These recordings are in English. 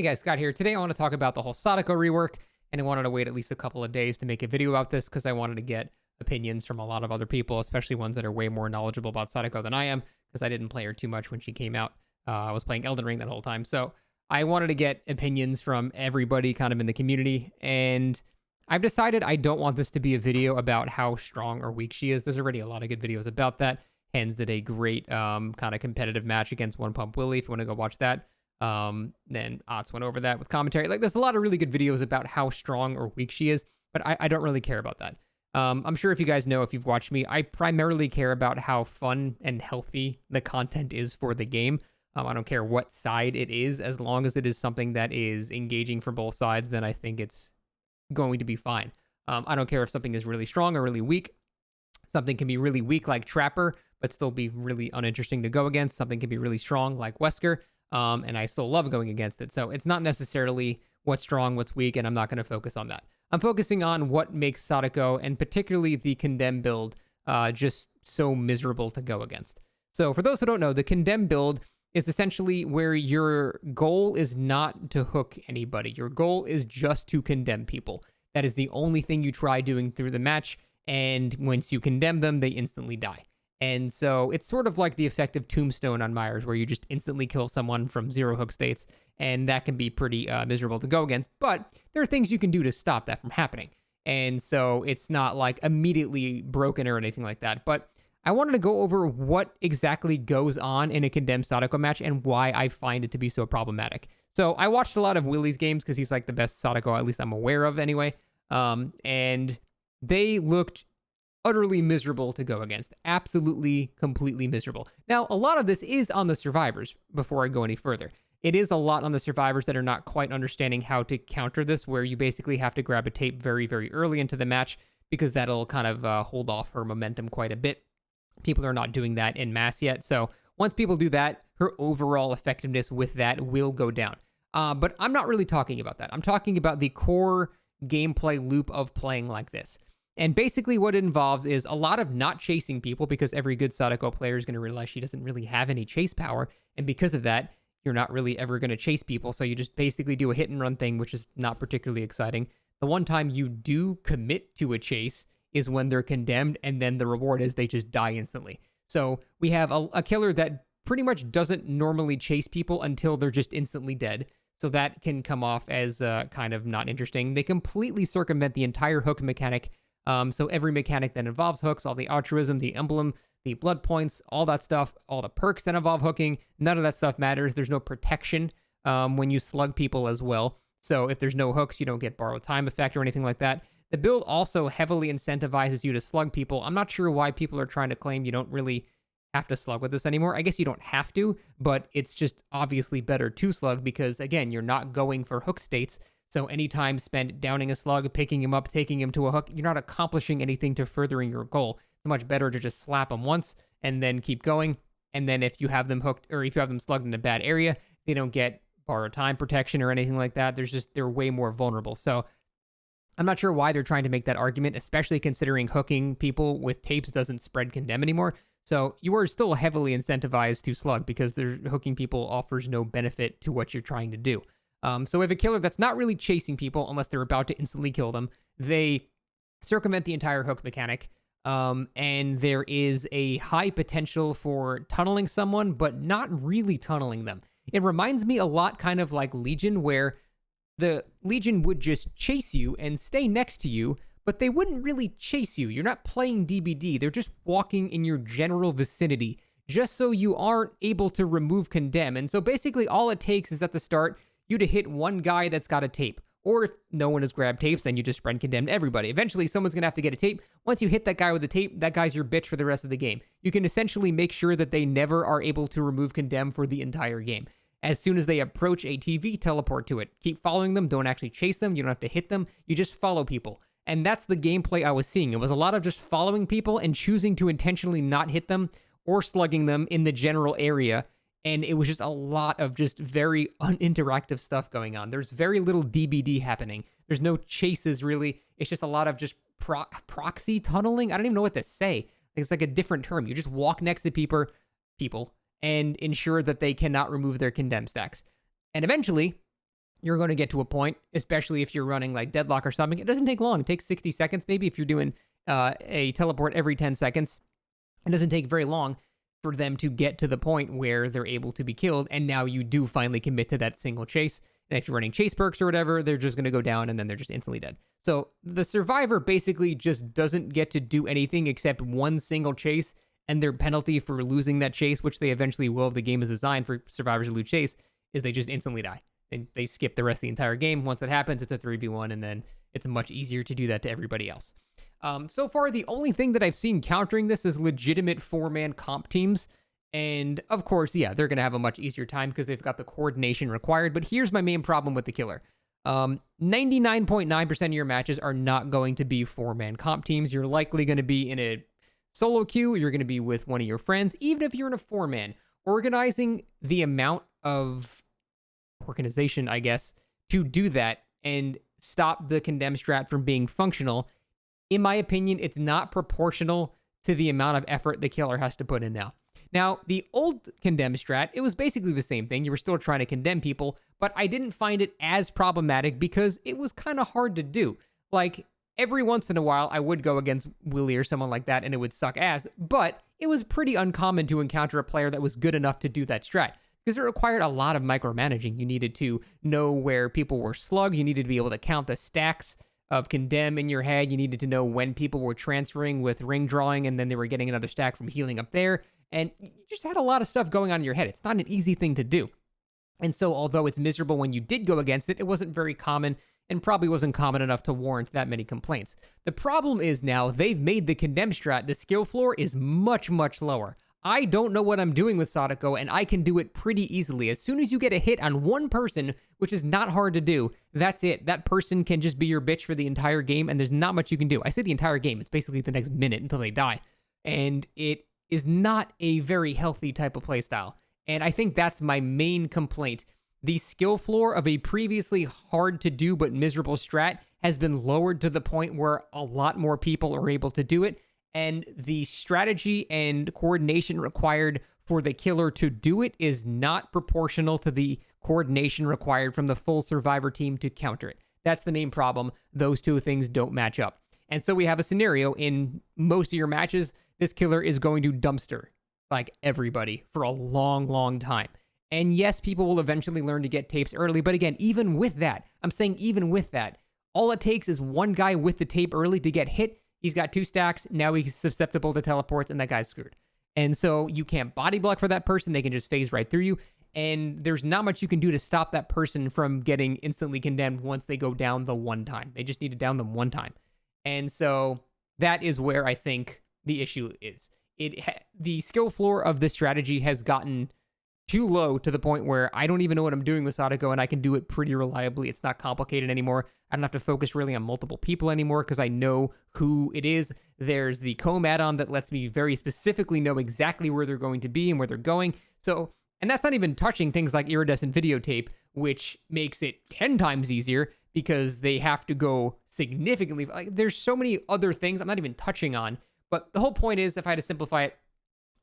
Hey guys, Scott here. Today I want to talk about the whole Sadako rework, and I wanted to wait at least a couple of days to make a video about this because I wanted to get opinions from a lot of other people, especially ones that are way more knowledgeable about Sadako than I am, because I didn't play her too much when she came out. I was playing Elden Ring that whole time, so I wanted to get opinions from everybody kind of in the community, and I've decided I don't want this to be a video about how strong or weak she is. There's already a lot of good videos about that. Hens did a great kind of competitive match against One Pump Willie. If you want to go watch that. Then Ots went over that with commentary. Like, there's a lot of really good videos about how strong or weak she is, but I don't really care about that. I'm sure if you guys know, if you've watched me, I primarily care about how fun and healthy the content is for the game. I don't care what side it is, as long as it is something that is engaging for both sides, then I think it's going to be fine. I don't care if something is really strong or really weak. Something can be really weak like Trapper, but still be really uninteresting to go against. Something can be really strong like Wesker. And I still love going against it. So it's not necessarily what's strong, what's weak, and I'm not going to focus on that. I'm focusing on what makes Sadako, and particularly the Condemn build, just so miserable to go against. So for those who don't know, the Condemn build is essentially where your goal is not to hook anybody. Your goal is just to condemn people. That is the only thing you try doing through the match, and once you condemn them, they instantly die. And so it's sort of like the effect of Tombstone on Myers, where you just instantly kill someone from zero hook states, and that can be pretty miserable to go against. But there are things you can do to stop that from happening. And so it's not like immediately broken or anything like that. But I wanted to go over what exactly goes on in a Condemned Sadako match and why I find it to be so problematic. So I watched a lot of Willie's games because he's like the best Sadako, at least I'm aware of anyway. And they looked utterly miserable to go against. Absolutely, completely miserable. Now, a lot of this is on the survivors before I go any further. It is a lot on the survivors that are not quite understanding how to counter this, where you basically have to grab a tape very, very early into the match because that'll kind of hold off her momentum quite a bit. People are not doing that en masse yet. So once people do that, her overall effectiveness with that will go down. But I'm not really talking about that. I'm talking about the core gameplay loop of playing like this. And basically what it involves is a lot of not chasing people, because every good Sadako player is going to realize she doesn't really have any chase power. And because of that, you're not really ever going to chase people. So you just basically do a hit and run thing, which is not particularly exciting. The one time you do commit to a chase is when they're condemned, and then the reward is they just die instantly. So we have a killer that pretty much doesn't normally chase people until they're just instantly dead. So that can come off as kind of not interesting. They completely circumvent the entire hook mechanic. So every mechanic that involves hooks, all the altruism, the emblem, the blood points, all that stuff, all the perks that involve hooking, none of that stuff matters. There's no protection when you slug people as well. So if there's no hooks, you don't get borrowed time effect or anything like that. The build also heavily incentivizes you to slug people. I'm not sure why people are trying to claim you don't really have to slug with this anymore. I guess you don't have to, but it's just obviously better to slug because, again, you're not going for hook states. So any time spent downing a slug, picking him up, taking him to a hook, you're not accomplishing anything to furthering your goal. It's much better to just slap them once and then keep going. And then if you have them hooked, or if you have them slugged in a bad area, they don't get borrowed time protection or anything like that. They're way more vulnerable. So I'm not sure why they're trying to make that argument, especially considering hooking people with tapes doesn't spread condemn anymore. So you are still heavily incentivized to slug because hooking people offers no benefit to what you're trying to do. So if a killer that's not really chasing people unless they're about to instantly kill them, they circumvent the entire hook mechanic. And there is a high potential for tunneling someone, but not really tunneling them. It reminds me a lot kind of like Legion, where the Legion would just chase you and stay next to you, but they wouldn't really chase you. You're not playing DBD. They're just walking in your general vicinity, just so you aren't able to remove condemn. And so basically all it takes is at the start, you to hit one guy that's got a tape. Or if no one has grabbed tapes, then you just spread condemn to everybody. Eventually, someone's going to have to get a tape. Once you hit that guy with the tape, that guy's your bitch for the rest of the game. You can essentially make sure that they never are able to remove condemn for the entire game. As soon as they approach a TV, teleport to it. Keep following them. Don't actually chase them. You don't have to hit them. You just follow people. And that's the gameplay I was seeing. It was a lot of just following people and choosing to intentionally not hit them or slugging them in the general area. And it was just a lot of just very uninteractive stuff going on. There's very little DBD happening. There's no chases, really. It's just a lot of just proxy tunneling. I don't even know what to say. It's like a different term. You just walk next to people and ensure that they cannot remove their condemn stacks. And eventually, you're going to get to a point, especially if you're running like Deadlock or something. It doesn't take long. It takes 60 seconds, maybe, if you're doing a teleport every 10 seconds. It doesn't take very long for them to get to the point where they're able to be killed, and now you do finally commit to that single chase. And if you're running chase perks or whatever, they're just going to go down and then they're just instantly dead. So the survivor basically just doesn't get to do anything except one single chase, and their penalty for losing that chase, which they eventually will if the game is designed for survivors to lose chase, is they just instantly die. And they skip the rest of the entire game. Once that happens, it's a 3v1, and then it's much easier to do that to everybody else. So far, the only thing that I've seen countering this is legitimate 4-man comp teams. And of course, yeah, they're going to have a much easier time because they've got the coordination required. But here's my main problem with the killer. 99.9% of your matches are not going to be 4-man comp teams. You're likely going to be in a solo queue. You're going to be with one of your friends. Even if you're in a 4-man, organizing the amount of organization, I guess, to do that and stop the Condemn strat from being functional, in my opinion, it's not proportional to the amount of effort the killer has to put in now. Now, the old Condemn strat, it was basically the same thing. You were still trying to condemn people, but I didn't find it as problematic because it was kind of hard to do. Like, every once in a while, I would go against Willie or someone like that, and it would suck ass, but it was pretty uncommon to encounter a player that was good enough to do that strat, because it required a lot of micromanaging. You needed to know where people were slugged. You needed to be able to count the stacks of Condemn in your head. You needed to know when people were transferring with ring drawing, and then they were getting another stack from healing up there. And you just had a lot of stuff going on in your head. It's not an easy thing to do. And so, although it's miserable when you did go against it, it wasn't very common and probably wasn't common enough to warrant that many complaints. The problem is now they've made the Condemn strat, the skill floor is much, much lower. I don't know what I'm doing with Sadako, and I can do it pretty easily. As soon as you get a hit on one person, which is not hard to do, that's it. That person can just be your bitch for the entire game, and there's not much you can do. I say the entire game. It's basically the next minute until they die. And it is not a very healthy type of playstyle. And I think that's my main complaint. The skill floor of a previously hard to do but miserable strat has been lowered to the point where a lot more people are able to do it. And the strategy and coordination required for the killer to do it is not proportional to the coordination required from the full survivor team to counter it. That's the main problem. Those two things don't match up. And so we have a scenario in most of your matches, this killer is going to dumpster like everybody for a long, long time. And yes, people will eventually learn to get tapes early. But again, even with that, I'm saying even with that, all it takes is one guy with the tape early to get hit. He's got 2 stacks. Now he's susceptible to teleports, and that guy's screwed. And so you can't body block for that person. They can just phase right through you. And there's not much you can do to stop that person from getting instantly condemned once they go down the one time. They just need to down them one time. And so that is where I think the issue is. The skill floor of this strategy has gotten too low to the point where I don't even know what I'm doing with Sadako, and I can do it pretty reliably. It's not complicated anymore. I don't have to focus really on multiple people anymore because I know who it is. There's the comb add-on that lets me very specifically know exactly where they're going to be and where they're going. So, and that's not even touching things like iridescent videotape, which makes it 10 times easier because they have to go significantly. Like, there's so many other things I'm not even touching on. But the whole point is, if I had to simplify it,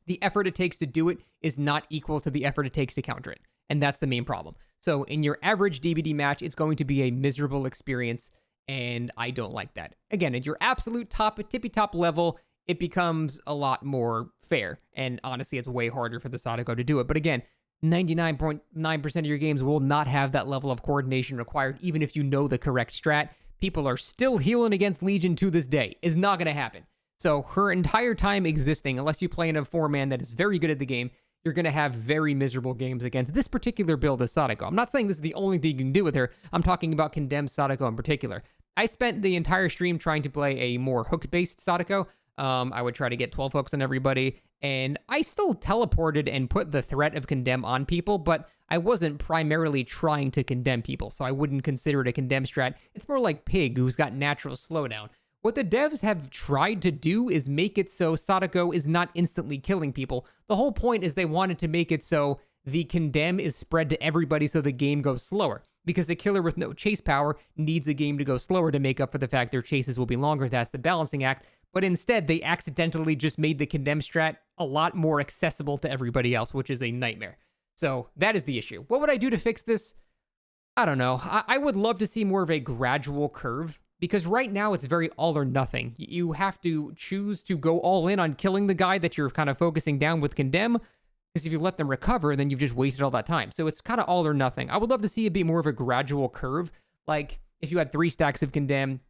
the effort it takes to do it is not equal to the effort it takes to counter it. And that's the main problem. So in your average DBD match, it's going to be a miserable experience, and I don't like that. Again, at your absolute top, tippy top level, it becomes a lot more fair. And honestly, it's way harder for the Sadako to do it. But again, 99.9% of your games will not have that level of coordination required, even if you know the correct strat. People are still healing against Legion to this day. It's not going to happen. So her entire time existing, unless you play in a 4-man that is very good at the game, you're going to have very miserable games against this particular build of Sadako. I'm not saying this is the only thing you can do with her. I'm talking about Condemn Sadako in particular. I spent the entire stream trying to play a more hook-based Sadako. I would try to get 12 hooks on everybody, and I still teleported and put the threat of Condemn on people, but I wasn't primarily trying to condemn people, so I wouldn't consider it a Condemn strat. It's more like Pig, who's got natural slowdown. What the devs have tried to do is make it so Sadako is not instantly killing people. The whole point is they wanted to make it so the Condemn is spread to everybody so the game goes slower. Because the killer with no chase power needs the game to go slower to make up for the fact their chases will be longer. That's the balancing act. But instead, they accidentally just made the Condemn strat a lot more accessible to everybody else, which is a nightmare. So that is the issue. What would I do to fix this? I don't know. I would love to see more of a gradual curve because right now it's very all or nothing. You have to choose to go all in on killing the guy that you're kind of focusing down with Condemn, because if you let them recover, then you've just wasted all that time. So it's kind of all or nothing. I would love to see it be more of a gradual curve. Like if you had 3 stacks of Condemn,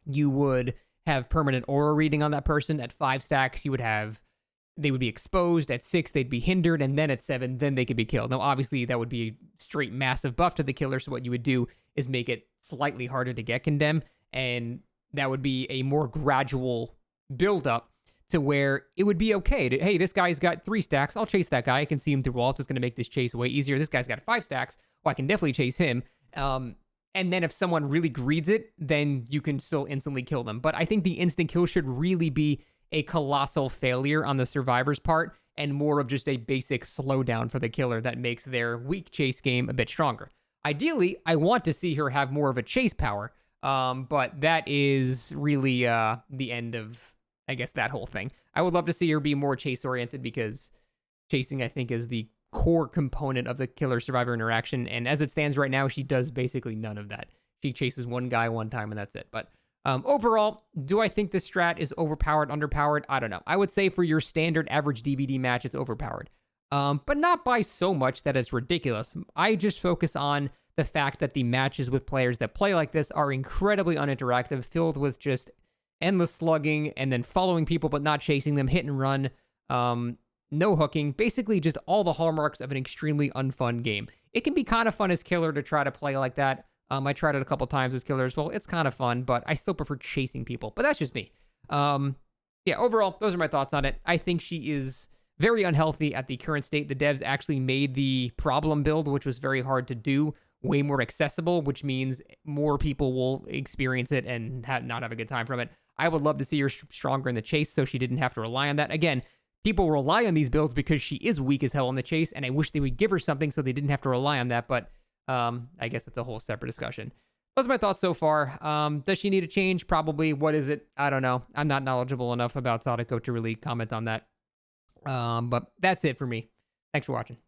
you would have permanent aura reading on that person. At 5 stacks, they would be exposed. At 6, they'd be hindered. And then at 7, then they could be killed. Now, obviously, that would be a straight massive buff to the killer. So what you would do is make it slightly harder to get Condemn. And that would be a more gradual build-up to where it would be okay to, hey, this guy's got 3 stacks. I'll chase that guy. I can see him through walls. It's going to make this chase way easier. This guy's got 5 stacks. Well, I can definitely chase him. And then if someone really greeds it, then you can still instantly kill them. But I think the instant kill should really be a colossal failure on the survivor's part and more of just a basic slowdown for the killer that makes their weak chase game a bit stronger. Ideally, I want to see her have more of a chase power, but that is really the end of, I guess, that whole thing. I would love to see her be more chase-oriented because chasing, I think, is the core component of the killer-survivor interaction, and as it stands right now, she does basically none of that. She chases one guy one time, and that's it. But overall, do I think this strat is overpowered, underpowered? I don't know. I would say for your standard average DBD match, it's overpowered. But not by so much that it's ridiculous. I just focus on the fact that the matches with players that play like this are incredibly uninteractive, filled with just endless slugging and then following people but not chasing them, hit and run, no hooking, basically just all the hallmarks of an extremely unfun game. It can be kind of fun as killer to try to play like that. I tried it a couple times as killer as well. It's kind of fun, but I still prefer chasing people. But that's just me. Yeah, overall, those are my thoughts on it. I think she is very unhealthy at the current state. The devs actually made the problem build, which was very hard to do, way more accessible, which means more people will experience it and not have a good time from it. I would love to see her stronger in the chase so she didn't have to rely on that. Again, people rely on these builds because she is weak as hell in the chase, and I wish they would give her something so they didn't have to rely on that, but I guess that's a whole separate discussion. Those are my thoughts so far. Does she need a change? Probably. What is it? I don't know. I'm not knowledgeable enough about Sadako to really comment on that. But that's it for me. Thanks for watching.